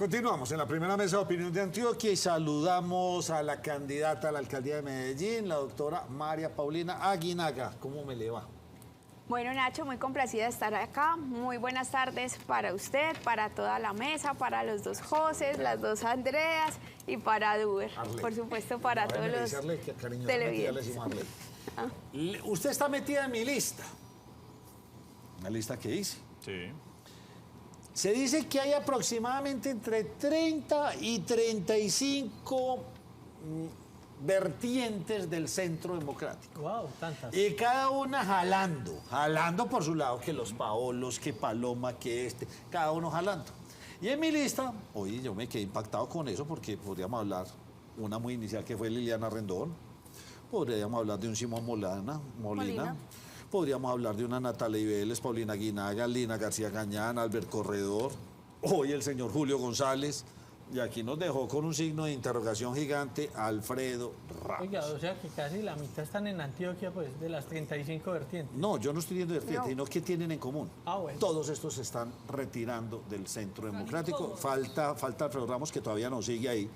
Continuamos en la primera mesa de opinión de Antioquia y saludamos a la candidata a la alcaldía de Medellín, la doctora María Paulina Aguinaga. ¿Cómo me le va? Bueno, Nacho, muy complacida de estar acá. Muy buenas tardes para usted, para toda la mesa, para los dos Josés, las dos Andreas y para Duber. Por supuesto, para todos los televidentes. Usted está metida en mi lista. Una lista que hice. Sí. Se dice que hay aproximadamente entre 30 y 35 vertientes del Centro Democrático. Wow, tantas. Y cada una jalando por su lado, que los Paolos, que Paloma, que cada uno jalando. Y en mi lista, oye, yo me quedé impactado con eso porque podríamos hablar, una muy inicial que fue Liliana Rendón, podríamos hablar de un Simón Molina. Podríamos hablar de una Natalia Vélez, Paulina Aguinaga, Lina García Gañán, Albert Corredor, hoy el señor Julio González, y aquí nos dejó con un signo de interrogación gigante Alfredo Ramos. Oiga, o sea que casi la mitad están en Antioquia, pues, de las 35 vertientes. No, yo no estoy viendo vertientes, sino que tienen en común. Bueno. Todos estos se están retirando del Centro Democrático. Falta Alfredo Ramos, que todavía no sigue ahí,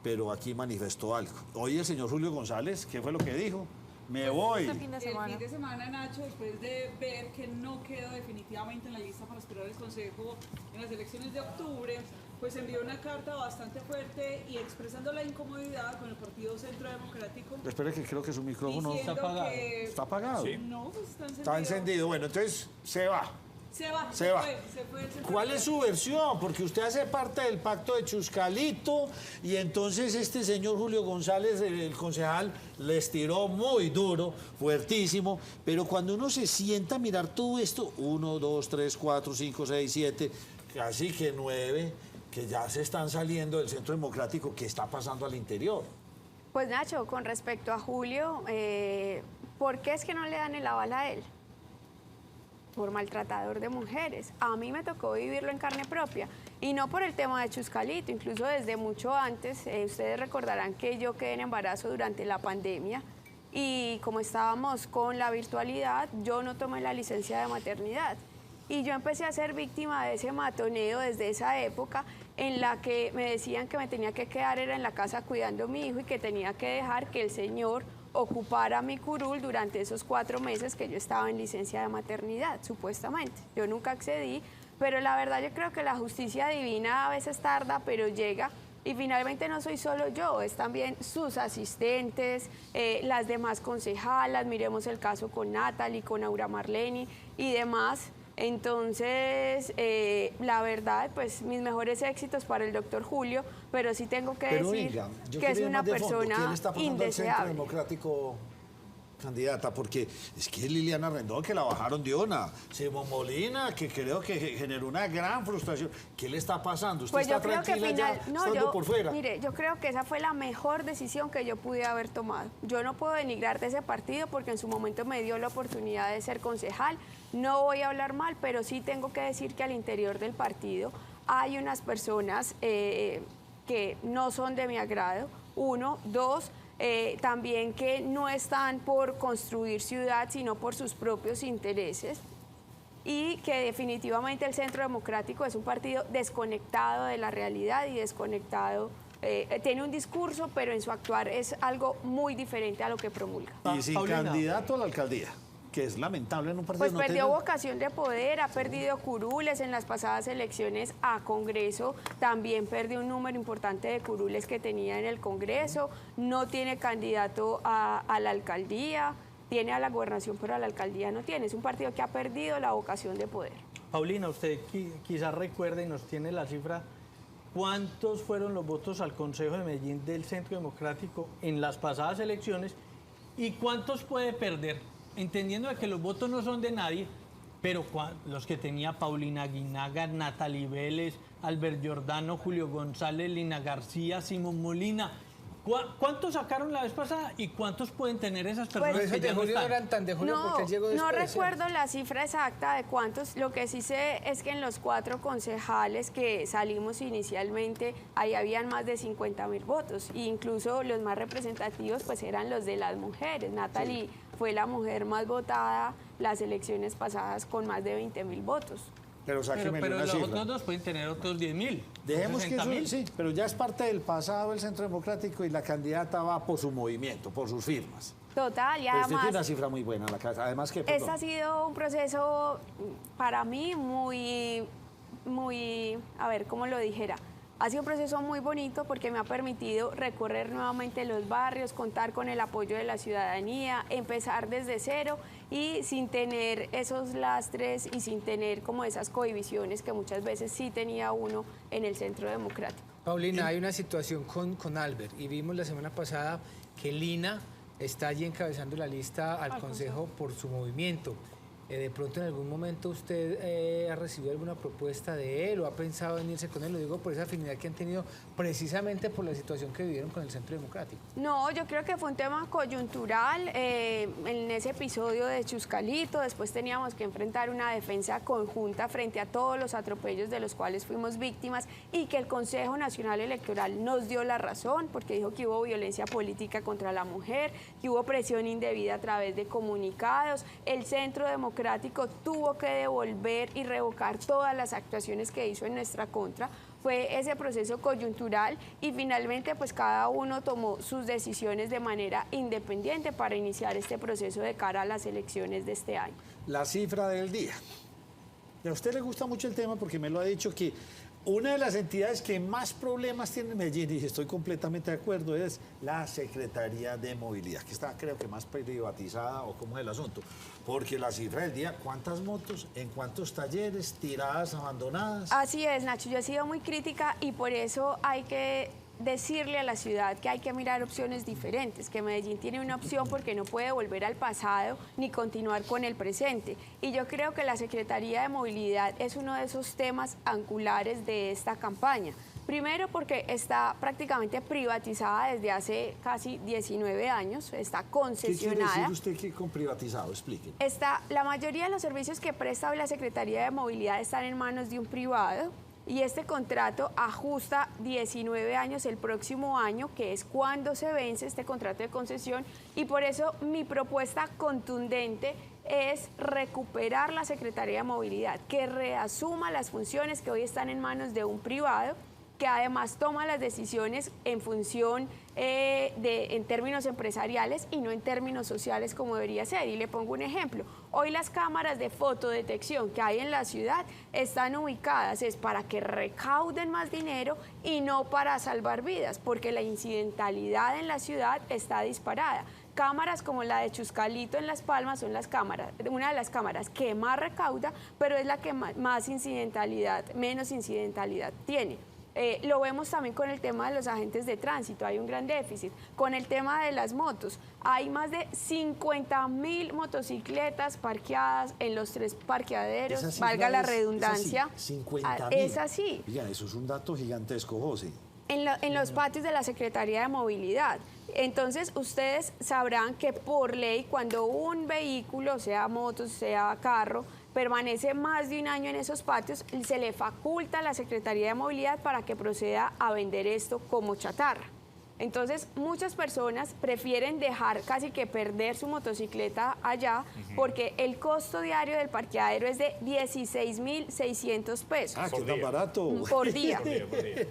pero aquí manifestó algo. Hoy el señor Julio González, ¿qué fue lo que dijo? Me voy. El fin de semana, Nacho, después de ver que no quedó definitivamente en la lista para aspirar al Consejo en las elecciones de octubre, pues envió una carta bastante fuerte y expresando la incomodidad con el Partido Centro Democrático. Espere que creo que su micrófono está apagado. ¿Está apagado? Sí. No, pues está encendido. Está encendido. Bueno, entonces se va. Se va. ¿Cuál es su versión? Porque usted hace parte del pacto de Chuscalito y entonces este señor Julio González, el concejal, les tiró muy duro, fuertísimo, pero cuando uno se sienta a mirar todo esto, 1, 2, 3, 4, 5, 6, 7, casi que 9, que ya se están saliendo del Centro Democrático, ¿qué está pasando al interior? Pues Nacho, con respecto a Julio, ¿por qué es que no le dan el aval a él? Por maltratador de mujeres. A mí me tocó vivirlo en carne propia y no por el tema de Chuscalito, incluso desde mucho antes. Ustedes recordarán que yo quedé en embarazo durante la pandemia y como estábamos con la virtualidad, yo no tomé la licencia de maternidad y yo empecé a ser víctima de ese matoneo desde esa época en la que me decían que me tenía que quedar era en la casa cuidando a mi hijo y que tenía que dejar que el señor ocupara mi curul durante esos 4 meses que yo estaba en licencia de maternidad, supuestamente. Yo nunca accedí, pero la verdad yo creo que la justicia divina a veces tarda, pero llega. Y finalmente no soy solo yo, es también sus asistentes, las demás concejalas, miremos el caso con Natalie, con Aura Marleni y demás. Entonces, la verdad, pues mis mejores éxitos para el doctor Julio, pero sí tengo que decir que es una persona indeseable. Centro Democrático, candidata, porque es que es Liliana Rendón, que la bajaron de una, Simón Molina, que creo que generó una gran frustración. ¿Qué le está pasando? ¿Usted pues está tranquila ya estando por fuera? Mire, yo creo que esa fue la mejor decisión que yo pude haber tomado. Yo no puedo denigrar de ese partido porque en su momento me dio la oportunidad de ser concejal. No voy a hablar mal, pero sí tengo que decir que al interior del partido hay unas personas que no son de mi agrado. 1, 2, también que no están por construir ciudad, sino por sus propios intereses. Y que definitivamente el Centro Democrático es un partido desconectado de la realidad y desconectado. Tiene un discurso, pero en su actuar es algo muy diferente a lo que promulga. Y sin candidato a la alcaldía, que es lamentable en un partido. Pues no perdió vocación de poder, ha perdido curules en las pasadas elecciones a Congreso, también perdió un número importante de curules que tenía en el Congreso, no tiene candidato a la alcaldía, tiene a la gobernación, pero a la alcaldía no tiene. Es un partido que ha perdido la vocación de poder. Paulina, usted quizás recuerde y nos tiene la cifra. ¿Cuántos fueron los votos al Consejo de Medellín del Centro Democrático en las pasadas elecciones y cuántos puede perder? Entendiendo que los votos no son de nadie, pero los que tenía Paulina Aguinaga, Natalie Vélez, Albert Giordano, Julio González, Lina García, Simón Molina, ¿cuántos sacaron la vez pasada y cuántos pueden tener esas personas Pues, que ya no Julio están? no eran tan de Julio porque él llegó después. No recuerdo la cifra exacta de cuántos, lo que sí sé es que en los 4 concejales que salimos inicialmente, ahí habían más de 50.000 votos, e incluso los más representativos pues eran los de las mujeres. Natalie fue la mujer más votada las elecciones pasadas con más de 20.000 votos. Pero sáqueme Pero una los cifra. otros dos pueden tener otros 10.000. Dejemos que eso, 60.000. sí, pero ya es parte del pasado del Centro Democrático y la candidata va por su movimiento, por sus firmas. Total, y Pero usted tiene una además, cifra muy buena en la casa. Además que, este ha sido un proceso para mí muy, a ver, ¿cómo lo dijera? Ha sido un proceso muy bonito porque me ha permitido recorrer nuevamente los barrios, contar con el apoyo de la ciudadanía, empezar desde cero y sin tener esos lastres y sin tener como esas cohibiciones que muchas veces sí tenía uno en el Centro Democrático. Paulina, hay una situación con Albert y vimos la semana pasada que Lina está allí encabezando la lista al Consejo por su movimiento. De pronto en algún momento usted ha recibido alguna propuesta de él o ha pensado en irse con él, lo digo por esa afinidad que han tenido precisamente por la situación que vivieron con el Centro Democrático. No, yo creo que fue un tema coyuntural en ese episodio de Chuscalito. Después teníamos que enfrentar una defensa conjunta frente a todos los atropellos de los cuales fuimos víctimas y que el Consejo Nacional Electoral nos dio la razón porque dijo que hubo violencia política contra la mujer, que hubo presión indebida a través de comunicados. El Centro Democrático tuvo que devolver y revocar todas las actuaciones que hizo en nuestra contra. Fue ese proceso coyuntural y finalmente pues cada uno tomó sus decisiones de manera independiente para iniciar este proceso de cara a las elecciones de este año. la cifra del día. A usted le gusta mucho el tema porque me lo ha dicho que una de las entidades que más problemas tiene en Medellín, y estoy completamente de acuerdo, es la Secretaría de Movilidad, que está creo que más privatizada o cómo es el asunto. Porque la cifra del día, ¿cuántas motos, en cuántos talleres, tiradas, abandonadas? Así es, Nacho, yo he sido muy crítica y por eso hay que decirle a la ciudad que hay que mirar opciones diferentes, que Medellín tiene una opción porque no puede volver al pasado ni continuar con el presente. Y yo creo que la Secretaría de Movilidad es uno de esos temas angulares de esta campaña. Primero porque está prácticamente privatizada desde hace casi 19 años, está concesionada. ¿Qué quiere decir usted que con privatizado? Explique. La mayoría de los servicios que presta hoy la Secretaría de Movilidad están en manos de un privado. Y este contrato ajusta 19 años el próximo año, que es cuando se vence este contrato de concesión. Y por eso mi propuesta contundente es recuperar la Secretaría de Movilidad, que reasuma las funciones que hoy están en manos de un privado, que además toma las decisiones en función en términos empresariales y no en términos sociales como debería ser. Y le pongo un ejemplo. Hoy las cámaras de fotodetección que hay en la ciudad están ubicadas es para que recauden más dinero y no para salvar vidas, porque la incidentalidad en la ciudad está disparada. Cámaras como la de Chuscalito en Las Palmas son una de las cámaras que más recauda, pero es la que menos incidentalidad tiene. Lo vemos también con el tema de los agentes de tránsito, hay un gran déficit. Con el tema de las motos, hay más de 50.000 motocicletas parqueadas en los 3 parqueaderos, valga la redundancia. Es así, 50.000. Es así. Oiga, eso es un dato gigantesco, José. En los patios de la Secretaría de Movilidad. Entonces, ustedes sabrán que por ley, cuando un vehículo, sea moto, sea carro, permanece más de un año en esos patios, se le faculta a la Secretaría de Movilidad para que proceda a vender esto como chatarra. Entonces, muchas personas prefieren dejar casi que perder su motocicleta allá porque el costo diario del parqueadero es de 16.600 pesos. Ah, qué tan barato. Por día.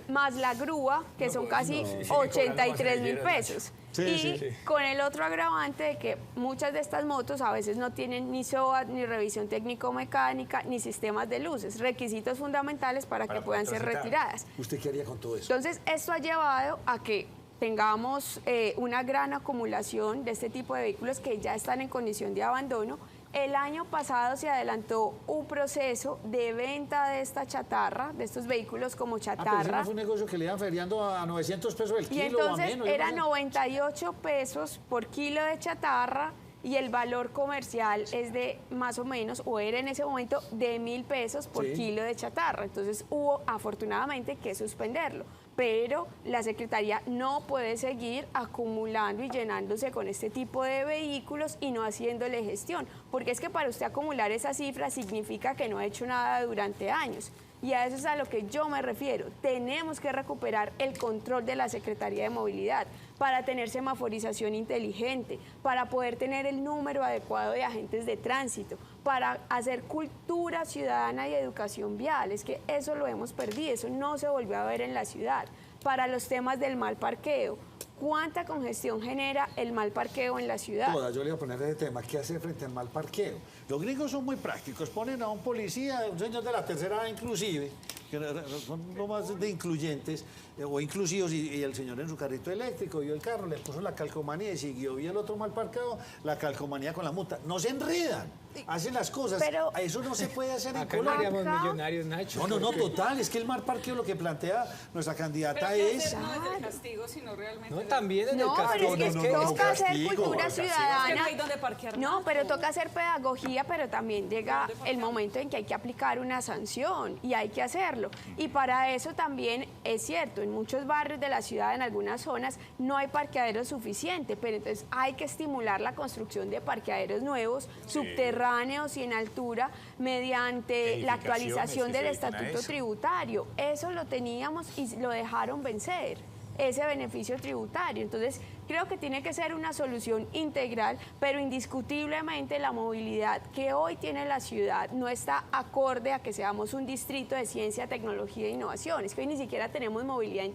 Más la grúa, que son casi 83.000 pesos. Y con el otro agravante de que muchas de estas motos a veces no tienen ni SOAT, ni revisión técnico-mecánica, ni sistemas de luces, requisitos fundamentales para que puedan ser retiradas. ¿Usted qué haría con todo eso? Entonces, esto ha llevado a que tengamos una gran acumulación de este tipo de vehículos que ya están en condición de abandono. El año pasado se adelantó un proceso de venta de esta chatarra, de estos vehículos como chatarra. Pero ese no fue un negocio que le iban feriando a 900 pesos el kilo y entonces o a menos. era 98 pesos por kilo de chatarra y el valor comercial es de más o menos, o era en ese momento, de 1.000 pesos por kilo de chatarra. Entonces hubo afortunadamente que suspenderlo. Pero la Secretaría no puede seguir acumulando y llenándose con este tipo de vehículos y no haciéndole gestión, porque es que para usted acumular esa cifra significa que no ha hecho nada durante años. Y a eso es a lo que yo me refiero. Tenemos que recuperar el control de la Secretaría de Movilidad para tener semaforización inteligente, para poder tener el número adecuado de agentes de tránsito, para hacer cultura ciudadana y educación vial. Es que eso lo hemos perdido, eso no se volvió a ver en la ciudad. Para los temas del mal parqueo, ¿cuánta congestión genera el mal parqueo en la ciudad? Toda, yo le voy a poner ese tema, ¿qué hacer frente al mal parqueo? Los gringos son muy prácticos, ponen a un policía, un señor de la tercera edad inclusive, que son lo más de incluyentes o inclusivos, y el señor en su carrito eléctrico vio el carro, le puso la calcomanía y siguió, y el otro mal parqueado, la calcomanía con la multa. No se enredan, hacen las cosas, Pero eso no se puede hacer en Acá no Colombia. haríamos millonarios, Nacho. No, total, es que el mal parqueo lo que plantea nuestra candidata Pero ¿qué es... hacer? No desde el castigo, sino realmente... No, desde- también en No, el pero casco. es que toca hacer castigo, cultura castigo. ciudadana. Es que no hay donde parquear No, más, pero ¿no? toca hacer pedagogía, pero también llega el momento en que hay que aplicar una sanción y hay que hacerlo. Y para eso también es cierto, en muchos barrios de la ciudad, en algunas zonas, no hay parqueaderos suficientes, pero entonces hay que estimular la construcción de parqueaderos nuevos, subterráneos y en altura, mediante la actualización del estatuto tributario. Eso lo teníamos y lo dejaron vencer, ese beneficio tributario. Entonces, creo que tiene que ser una solución integral, pero indiscutiblemente la movilidad que hoy tiene la ciudad no está acorde a que seamos un distrito de ciencia, tecnología e innovación. Es que hoy ni siquiera tenemos movilidad,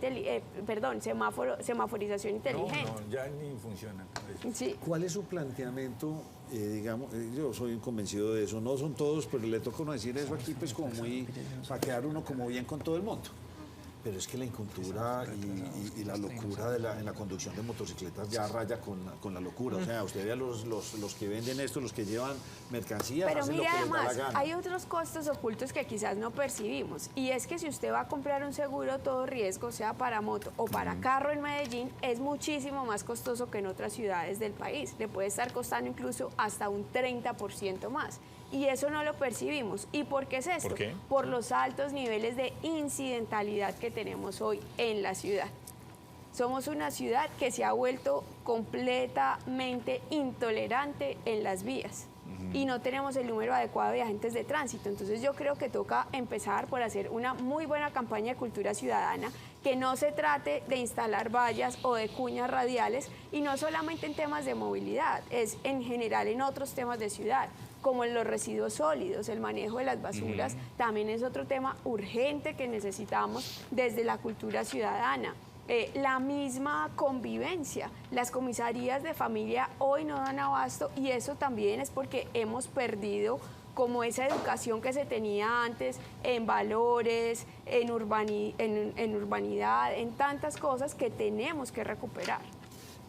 semaforización inteligente. No, ya ni funciona. Sí. ¿Cuál es su planteamiento? Digamos, yo soy convencido de eso, no son todos, pero le toca uno decir eso aquí, pues como muy, para quedar uno como bien con todo el mundo. Pero es que la incultura y la locura en la conducción de motocicletas ya raya con la locura. O sea, usted ve a los que venden esto, los que llevan mercancías, Pero hacen mire, lo que les da la además, gana. hay otros costos ocultos que quizás no percibimos. Y es que si usted va a comprar un seguro todo riesgo, sea para moto o para carro en Medellín, es muchísimo más costoso que en otras ciudades del país. Le puede estar costando incluso hasta un 30% más. Y eso no lo percibimos. ¿Y por qué es esto? ¿Por qué? Por los altos niveles de incidentalidad que tenemos hoy en la ciudad. Somos una ciudad que se ha vuelto completamente intolerante en las vías y no tenemos el número adecuado de agentes de tránsito. Entonces yo creo que toca empezar por hacer una muy buena campaña de cultura ciudadana, que no se trate de instalar vallas o de cuñas radiales, y no solamente en temas de movilidad, es en general en otros temas de ciudad, como en los residuos sólidos, el manejo de las basuras, también es otro tema urgente que necesitamos desde la cultura ciudadana. La misma convivencia, las comisarías de familia hoy no dan abasto, y eso también es porque hemos perdido como esa educación que se tenía antes en valores, en urbanidad, en tantas cosas que tenemos que recuperar.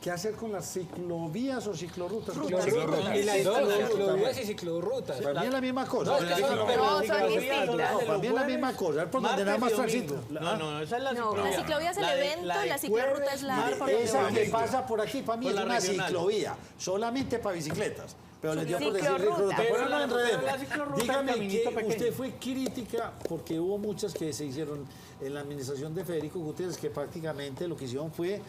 ¿Qué hacer con las ciclovías o ciclorrutas? Ciclorrutas. Y las dos, ciclovías y ciclorrutas. Para mí es la misma cosa. No, es que son No, son distintas. Para mí es la misma cosa. Por donde nada más transito. No, esa es la No. ciclovía. La ciclovía es el evento, la ciclorruta es la Esa que pasa por aquí, para mí Por es la una regional. ciclovía, solamente para bicicletas. Pero les dio por decir Ciclorruta. ciclorruta. Pero Pero no la enredemos. ciclorruta es Dígame caminito que pequeño. usted fue crítica porque hubo muchas que se hicieron en la administración de Federico Gutiérrez, que prácticamente lo que hicieron fue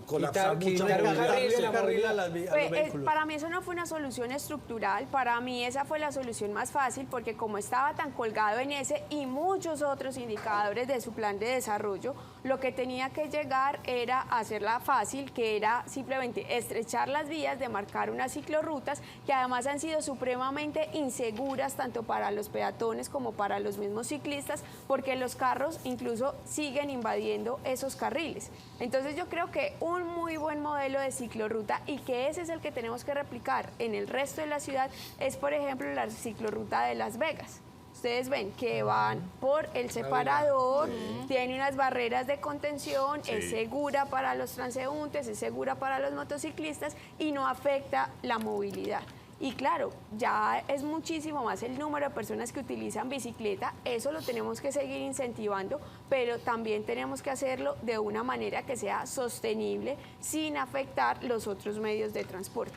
colapsar mucha quitar un movilidad. carril en la carril a los Pues, vehículos. para mí eso no fue una solución estructural, para mí esa fue la solución más fácil, porque como estaba tan colgado en ese y muchos otros indicadores de su plan de desarrollo, lo que tenía que llegar era hacerla fácil, que era simplemente estrechar las vías, demarcar unas ciclorrutas que además han sido supremamente inseguras tanto para los peatones como para los mismos ciclistas, porque los carros incluso siguen invadiendo esos carriles. Entonces yo creo que un muy buen modelo de ciclorruta, y que ese es el que tenemos que replicar en el resto de la ciudad, es por ejemplo la ciclorruta de Las Vegas. Ustedes ven que van por el separador, tiene unas barreras de contención, es segura para los transeúntes, es segura para los motociclistas y no afecta la movilidad. Y claro, ya es muchísimo más el número de personas que utilizan bicicleta, eso lo tenemos que seguir incentivando, pero también tenemos que hacerlo de una manera que sea sostenible, sin afectar los otros medios de transporte.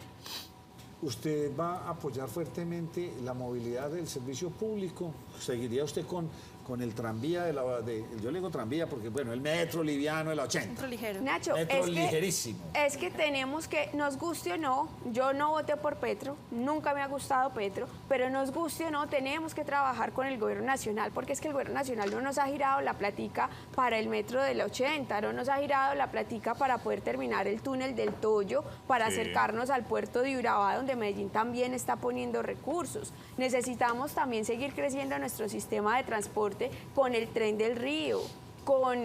¿Usted va a apoyar fuertemente la movilidad del servicio público? ¿Seguiría usted con con el tranvía yo le digo tranvía porque, bueno, el metro liviano de la 80. Centro ligero. Nacho, Metro ligerísimo. Es que tenemos que, nos guste o no, yo no voté por Petro, nunca me ha gustado Petro, pero nos guste o no, tenemos que trabajar con el gobierno nacional, porque es que el gobierno nacional no nos ha girado la platica para el metro de la 80, no nos ha girado la platica para poder terminar el túnel del Toyo, para acercarnos al puerto de Urabá, donde Medellín también está poniendo recursos. Necesitamos también seguir creciendo nuestro sistema de transporte con el tren del Río, con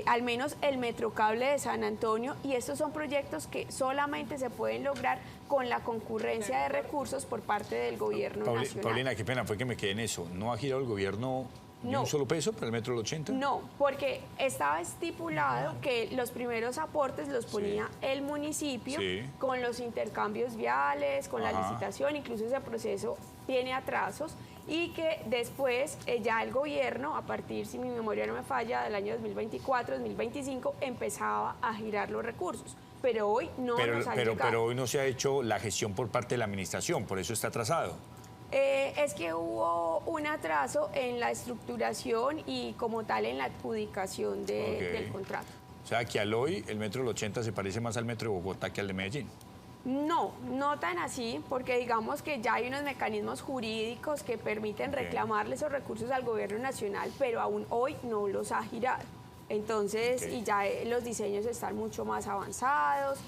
al menos el metrocable de San Antonio, y estos son proyectos que solamente se pueden lograr con la concurrencia de recursos por parte del gobierno nacional. Paulina, qué pena, fue que me quedé en eso. ¿No ha girado el gobierno ni un solo peso para el metro del 80? No, porque estaba estipulado que los primeros aportes los ponía el municipio con los intercambios viales, con la licitación, incluso ese proceso tiene atrasos, y que después ya el gobierno, a partir, si mi memoria no me falla, del año 2024, 2025, empezaba a girar los recursos. Pero hoy no nos ha llegado. Pero hoy no se ha hecho la gestión por parte de la administración, por eso está atrasado. Es que hubo un atraso en la estructuración y como tal en la adjudicación del contrato. O sea que al hoy el metro del 80 se parece más al metro de Bogotá que al de Medellín. No, no tan así, porque digamos que ya hay unos mecanismos jurídicos que permiten reclamarle esos recursos al gobierno nacional, pero aún hoy no los ha girado. Entonces, y ya los diseños están mucho más avanzados,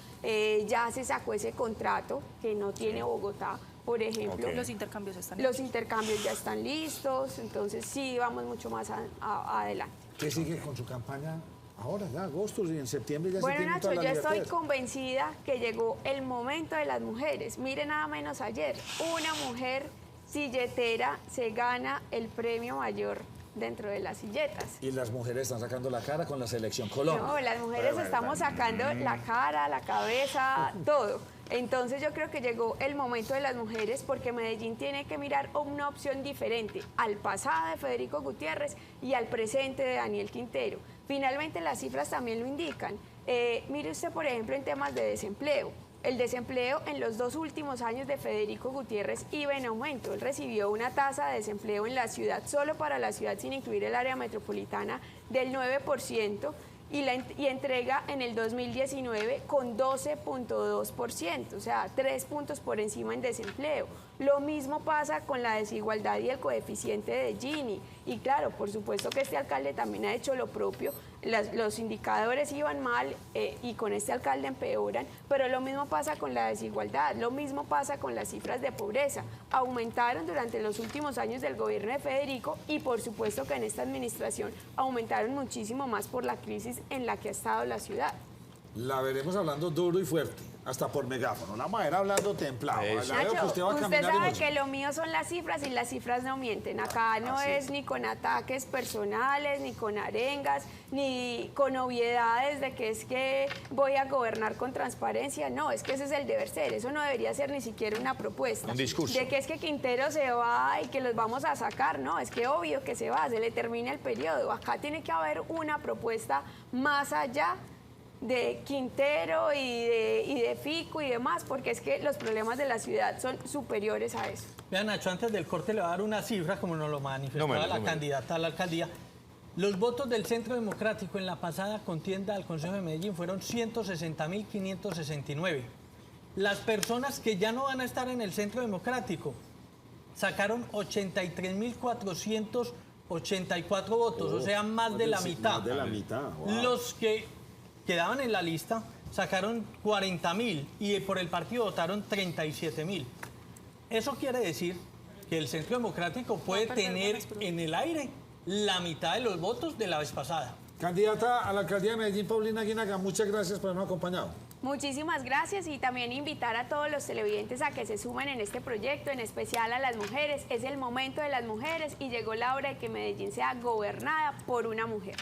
ya se sacó ese contrato que no tiene Bogotá, por ejemplo. Los intercambios están Los intercambios ya están listos, entonces sí vamos mucho más adelante. ¿Qué sigue con su campaña ahora, ya agosto, y en septiembre ya se Bueno, tiene Nacho, toda la yo estoy libertad? convencida que llegó el momento de las mujeres. Mire nada menos ayer, una mujer silletera se gana el premio mayor dentro de las silletas. Y las mujeres están sacando la cara con la selección Colombia. No, las mujeres estamos sacando la cara, la cabeza, todo. Entonces yo creo que llegó el momento de las mujeres, porque Medellín tiene que mirar una opción diferente al pasado de Federico Gutiérrez y al presente de Daniel Quintero. Finalmente las cifras también lo indican. Mire usted, por ejemplo, en temas de desempleo. El desempleo en los 2 últimos años de Federico Gutiérrez iba en aumento. Él recibió una tasa de desempleo en la ciudad, solo para la ciudad sin incluir el área metropolitana, del 9%, y entrega en el 2019 con 12.2%, o sea, 3 puntos por encima en desempleo. Lo mismo pasa con la desigualdad y el coeficiente de Gini. Y claro, por supuesto que este alcalde también ha hecho lo propio. Los indicadores iban mal y con este alcalde empeoran, pero lo mismo pasa con la desigualdad, lo mismo pasa con las cifras de pobreza. Aumentaron durante los últimos años del gobierno de Federico, y por supuesto que en esta administración aumentaron muchísimo más por la crisis en la que ha estado la ciudad. La veremos hablando duro y fuerte, hasta por megáfono. La vamos a ver hablando templado. Nacho, usted sabe que lo mío son las cifras, y las cifras no mienten. Acá no es ni con ataques personales, ni con arengas, ni con obviedades de que es que voy a gobernar con transparencia. No, es que ese es el deber ser. Eso no debería ser ni siquiera una propuesta. Un discurso. De que es que Quintero se va y que los vamos a sacar. No, es que obvio que se va, se le termina el periodo. Acá tiene que haber una propuesta más allá de Quintero y de Fico y demás, porque es que los problemas de la ciudad son superiores a eso. Vean, Nacho, antes del corte le voy a dar una cifra, como nos lo manifestaba la candidata a la alcaldía. Los votos del Centro Democrático en la pasada contienda al Consejo de Medellín fueron 160.569. Las personas que ya no van a estar en el Centro Democrático sacaron 83.484 votos, o sea, más de la mitad. Más de la mitad. Wow. Los que quedaban en la lista sacaron 40.000 y por el partido votaron 37.000. Eso quiere decir que el Centro Democrático puede tener en el aire la mitad de los votos de la vez pasada. Candidata a la alcaldía de Medellín, Paulina Aguinaga, muchas gracias por habernos acompañado. Muchísimas gracias, y también invitar a todos los televidentes a que se sumen en este proyecto, en especial a las mujeres. Es el momento de las mujeres y llegó la hora de que Medellín sea gobernada por una mujer.